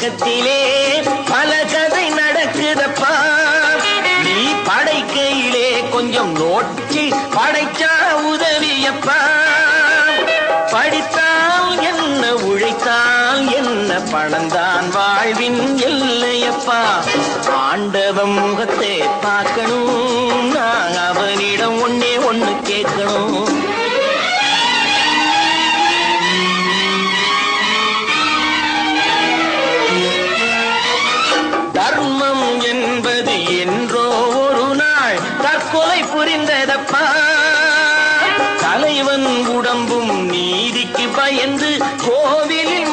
உலகத்திலே பல கதை நடக்குதப்பா. நீ படைக்கையிலே கொஞ்சம் நோட்சி படைச்சா உதவியப்பா. படித்தால் என்ன உழைத்தால் என்ன பணந்தான் வாழ்வின் எல்லையப்பா. ஆண்டவன் முகத்தை பார்க்கணும், நான் அவனிடம் ஒன்னே ஒண்ணு கேட்கணும். தர்மம் என்பது என்றோ ஒரு நாள் தற்கொலை புரிந்ததப்பா. தலைவன் உடம்பும் நீதிக்கு பயந்து கோவிலில்